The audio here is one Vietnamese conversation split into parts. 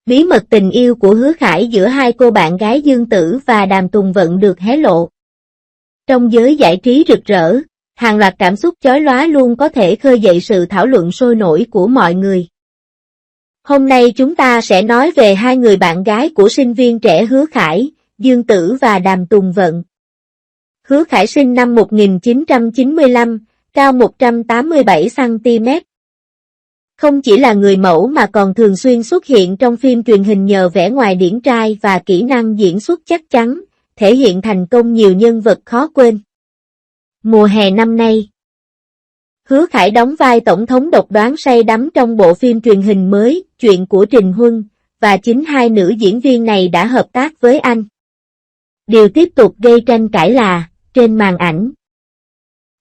Bí mật tình yêu của Hứa Khải giữa hai cô bạn gái Dương Tử và Đàm Tùng Vận được hé lộ. Trong giới giải trí rực rỡ, hàng loạt cảm xúc chói lóa luôn có thể khơi dậy sự thảo luận sôi nổi của mọi người. Hôm nay chúng ta sẽ nói về hai người bạn gái của sinh viên trẻ Hứa Khải, Dương Tử và Đàm Tùng Vận. Hứa Khải sinh năm 1995, cao 187cm. Không chỉ là người mẫu mà còn thường xuyên xuất hiện trong phim truyền hình nhờ vẻ ngoài điển trai và kỹ năng diễn xuất chắc chắn, thể hiện thành công nhiều nhân vật khó quên. Mùa hè năm nay, Hứa Khải đóng vai tổng thống độc đoán say đắm trong bộ phim truyền hình mới, Chuyện của Trình Huân, và chính hai nữ diễn viên này đã hợp tác với anh. Điều tiếp tục gây tranh cãi là, trên màn ảnh,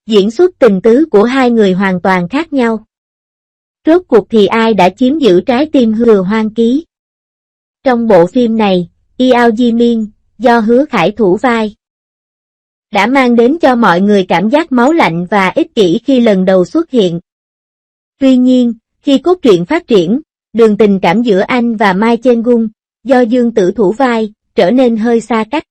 diễn xuất tình tứ của hai người hoàn toàn khác nhau. Rốt cuộc thì ai đã chiếm giữ trái tim Thừa Hoang Ký? Trong bộ phim này, Yeo Ji-min, do Hứa Khải thủ vai, đã mang đến cho mọi người cảm giác máu lạnh và ích kỷ khi lần đầu xuất hiện. Tuy nhiên, khi cốt truyện phát triển, đường tình cảm giữa anh và Mai Chen-gun, do Dương Tử thủ vai, trở nên hơi xa cách.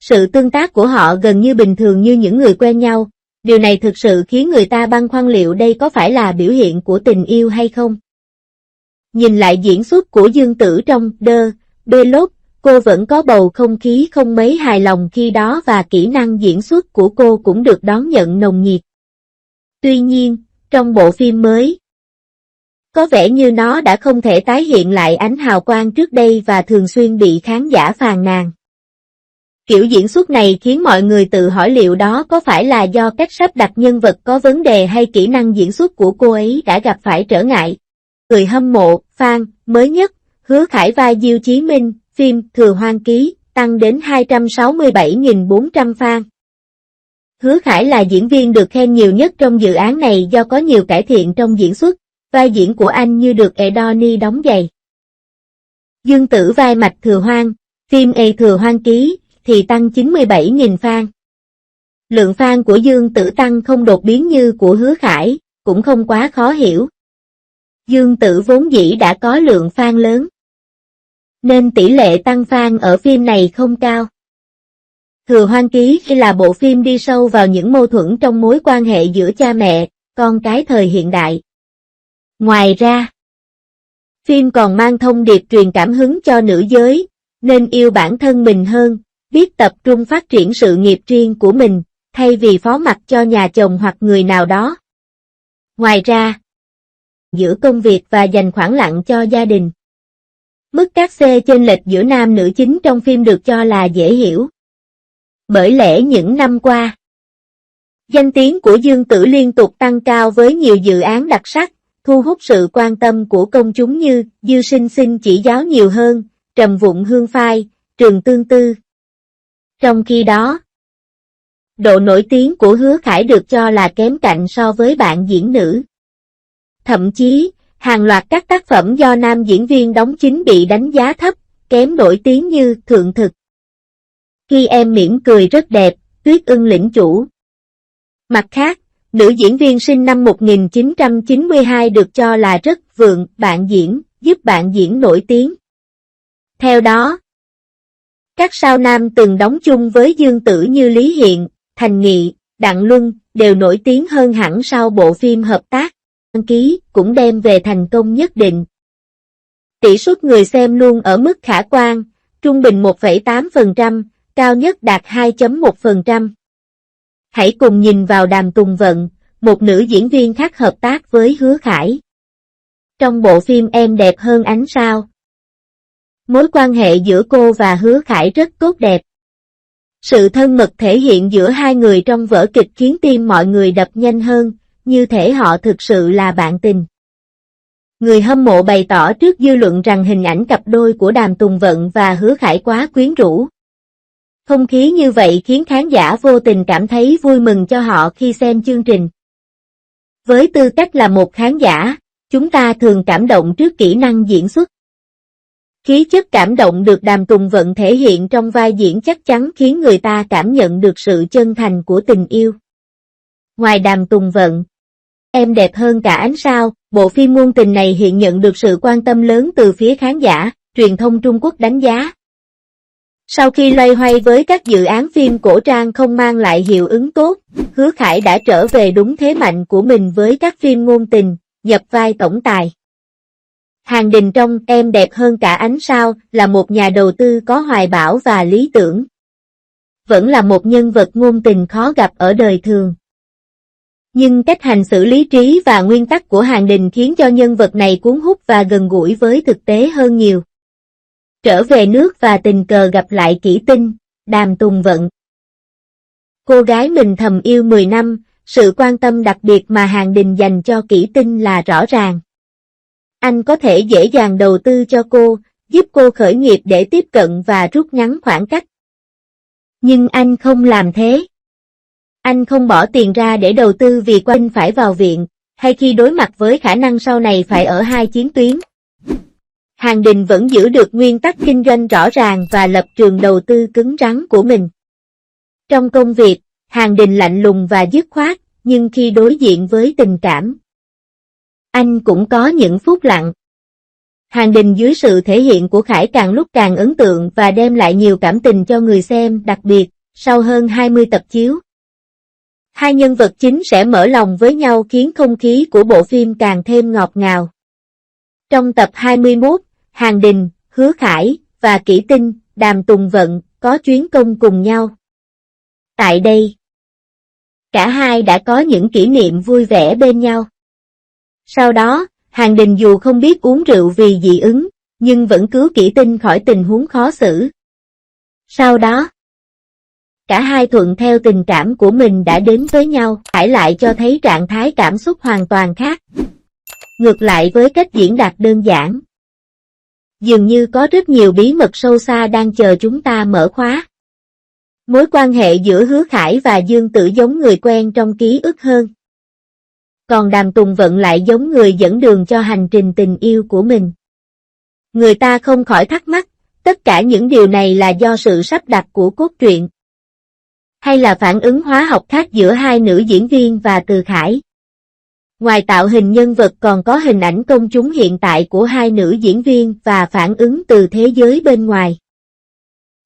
Sự tương tác của họ gần như bình thường như những người quen nhau, điều này thực sự khiến người ta băn khoăn liệu đây có phải là biểu hiện của tình yêu hay không. Nhìn lại diễn xuất của Dương Tử trong The Beloved, cô vẫn có bầu không khí không mấy hài lòng khi đó và kỹ năng diễn xuất của cô cũng được đón nhận nồng nhiệt. Tuy nhiên, trong bộ phim mới, có vẻ như nó đã không thể tái hiện lại ánh hào quang trước đây và thường xuyên bị khán giả phàn nàn. Kiểu diễn xuất này khiến mọi người tự hỏi liệu đó có phải là do cách sắp đặt nhân vật có vấn đề hay kỹ năng diễn xuất của cô ấy đã gặp phải trở ngại. Người hâm mộ, fan, mới nhất, Hứa Khải vai Diêu Chí Minh, phim Thừa Hoang Ký, tăng đến 267.400 fan. Hứa Khải là diễn viên được khen nhiều nhất trong dự án này do có nhiều cải thiện trong diễn xuất, vai diễn của anh như được Edoni đóng giày. Dương Tử vai Mạch Thừa Hoang, phim Thừa Hoang Ký, thì tăng 97.000 fan. Lượng fan của Dương Tử tăng không đột biến như của Hứa Khải, cũng không quá khó hiểu. Dương Tử vốn dĩ đã có lượng fan lớn, nên tỷ lệ tăng fan ở phim này không cao. Thừa Hoang Ký là bộ phim đi sâu vào những mâu thuẫn trong mối quan hệ giữa cha mẹ, con cái thời hiện đại. Ngoài ra, phim còn mang thông điệp truyền cảm hứng cho nữ giới, nên yêu bản thân mình hơn, biết tập trung phát triển sự nghiệp riêng của mình, thay vì phó mặc cho nhà chồng hoặc người nào đó. Ngoài ra, giữa công việc và dành khoảng lặng cho gia đình. Mức cát xê chênh lệch giữa nam nữ chính trong phim được cho là dễ hiểu. Bởi lẽ những năm qua, danh tiếng của Dương Tử liên tục tăng cao với nhiều dự án đặc sắc, thu hút sự quan tâm của công chúng như Dư Sinh Sinh chỉ giáo nhiều hơn, Trầm Vụng Hương Phai, Trường Tương Tư. Trong khi đó, độ nổi tiếng của Hứa Khải được cho là kém cạnh so với bạn diễn nữ. Thậm chí, hàng loạt các tác phẩm do nam diễn viên đóng chính bị đánh giá thấp, kém nổi tiếng như Thượng Thực, Khi Em Mỉm Cười Rất Đẹp, Tuyết Ưng Lĩnh Chủ. Mặt khác, nữ diễn viên sinh năm 1992 được cho là rất vượng bạn diễn, giúp bạn diễn nổi tiếng. Theo đó, các sao nam từng đóng chung với Dương Tử như Lý Hiện, Thành Nghị, Đặng Luân đều nổi tiếng hơn hẳn sau bộ phim hợp tác. Đăng ký cũng đem về thành công nhất định. Tỷ suất người xem luôn ở mức khả quan, trung bình 1,8%, cao nhất đạt 2,1%. Hãy cùng nhìn vào Đàm Tùng Vận, một nữ diễn viên khác hợp tác với Hứa Khải. Trong bộ phim Em Đẹp Hơn Ánh Sao, mối quan hệ giữa cô và Hứa Khải rất tốt đẹp. Sự thân mật thể hiện giữa hai người trong vở kịch khiến tim mọi người đập nhanh hơn, như thể họ thực sự là bạn tình. Người hâm mộ bày tỏ trước dư luận rằng hình ảnh cặp đôi của Đàm Tùng Vận và Hứa Khải quá quyến rũ. Không khí như vậy khiến khán giả vô tình cảm thấy vui mừng cho họ khi xem chương trình. Với tư cách là một khán giả, chúng ta thường cảm động trước kỹ năng diễn xuất. Khí chất cảm động được Đàm Tùng Vận thể hiện trong vai diễn chắc chắn khiến người ta cảm nhận được sự chân thành của tình yêu. Ngoài Đàm Tùng Vận, Em đẹp hơn cả ánh sao, bộ phim ngôn tình này hiện nhận được sự quan tâm lớn từ phía khán giả, truyền thông Trung Quốc đánh giá. Sau khi loay hoay với các dự án phim cổ trang không mang lại hiệu ứng tốt, Hứa Khải đã trở về đúng thế mạnh của mình với các phim ngôn tình, nhập vai tổng tài. Hàn Đình trong Em đẹp hơn cả ánh sao là một nhà đầu tư có hoài bão và lý tưởng. Vẫn là một nhân vật ngôn tình khó gặp ở đời thường. Nhưng cách hành xử lý trí và nguyên tắc của Hàn Đình khiến cho nhân vật này cuốn hút và gần gũi với thực tế hơn nhiều. Trở về nước và tình cờ gặp lại kỹ tinh, Đàm Tùng Vận. Cô gái mình thầm yêu 10 năm, sự quan tâm đặc biệt mà Hàn Đình dành cho kỹ tinh là rõ ràng. Anh có thể dễ dàng đầu tư cho cô, giúp cô khởi nghiệp để tiếp cận và rút ngắn khoảng cách. Nhưng anh không làm thế. Anh không bỏ tiền ra để đầu tư vì anh phải vào viện, hay khi đối mặt với khả năng sau này phải ở hai chiến tuyến. Hàn Đình vẫn giữ được nguyên tắc kinh doanh rõ ràng và lập trường đầu tư cứng rắn của mình. Trong công việc, Hàn Đình lạnh lùng và dứt khoát, nhưng khi đối diện với tình cảm, anh cũng có những phút lặng. Hàn Đình dưới sự thể hiện của Khải càng lúc càng ấn tượng và đem lại nhiều cảm tình cho người xem, đặc biệt, sau hơn 20 tập chiếu. Hai nhân vật chính sẽ mở lòng với nhau khiến không khí của bộ phim càng thêm ngọt ngào. Trong tập 21, Hàn Đình, Hứa Khải và kỹ tinh, Đàm Tùng Vận có chuyến công cùng nhau. Tại đây, cả hai đã có những kỷ niệm vui vẻ bên nhau. Sau đó, Hàn Đình dù không biết uống rượu vì dị ứng, nhưng vẫn cứu kỹ tinh khỏi tình huống khó xử. Sau đó, cả hai thuận theo tình cảm của mình đã đến với nhau, Khải lại cho thấy trạng thái cảm xúc hoàn toàn khác. Ngược lại với cách diễn đạt đơn giản, dường như có rất nhiều bí mật sâu xa đang chờ chúng ta mở khóa. Mối quan hệ giữa Hứa Khải và Dương Tử giống người quen trong ký ức hơn. Còn Đàm Tùng Vận lại giống người dẫn đường cho hành trình tình yêu của mình. Người ta không khỏi thắc mắc, tất cả những điều này là do sự sắp đặt của cốt truyện, hay là phản ứng hóa học khác giữa hai nữ diễn viên và Từ Khải. Ngoài tạo hình nhân vật còn có hình ảnh công chúng hiện tại của hai nữ diễn viên và phản ứng từ thế giới bên ngoài.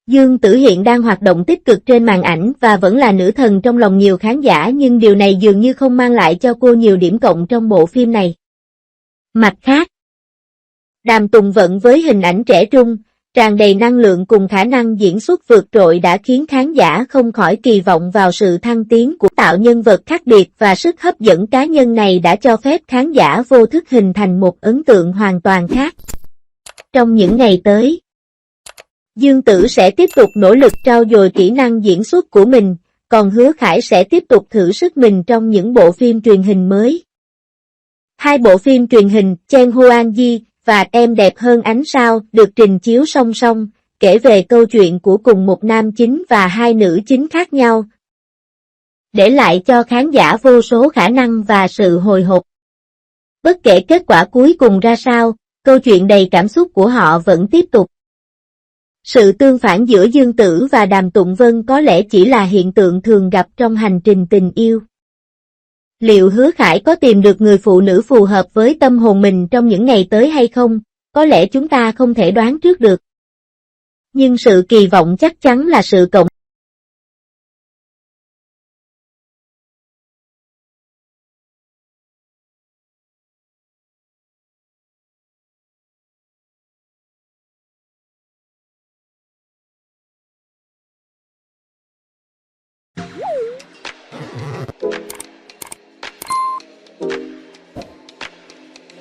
Dương Tử hiện đang hoạt động tích cực trên màn ảnh và vẫn là nữ thần trong lòng nhiều khán giả, nhưng điều này dường như không mang lại cho cô nhiều điểm cộng trong bộ phim này. Mặt khác, Đàm Tùng Vận với hình ảnh trẻ trung, tràn đầy năng lượng cùng khả năng diễn xuất vượt trội đã khiến khán giả không khỏi kỳ vọng vào sự thăng tiến của tạo nhân vật khác biệt, và sức hấp dẫn cá nhân này đã cho phép khán giả vô thức hình thành một ấn tượng hoàn toàn khác. Trong những ngày tới, Dương Tử sẽ tiếp tục nỗ lực trau dồi kỹ năng diễn xuất của mình, còn Hứa Khải sẽ tiếp tục thử sức mình trong những bộ phim truyền hình mới. Hai bộ phim truyền hình Chen Huang Ji và Em đẹp hơn ánh sao được trình chiếu song song, kể về câu chuyện của cùng một nam chính và hai nữ chính khác nhau, để lại cho khán giả vô số khả năng và sự hồi hộp. Bất kể kết quả cuối cùng ra sao, câu chuyện đầy cảm xúc của họ vẫn tiếp tục. Sự tương phản giữa Dương Tử và Đàm Tụng Vân có lẽ chỉ là hiện tượng thường gặp trong hành trình tình yêu. Liệu Hứa Khải có tìm được người phụ nữ phù hợp với tâm hồn mình trong những ngày tới hay không? Có lẽ chúng ta không thể đoán trước được. Nhưng sự kỳ vọng chắc chắn là sự cộng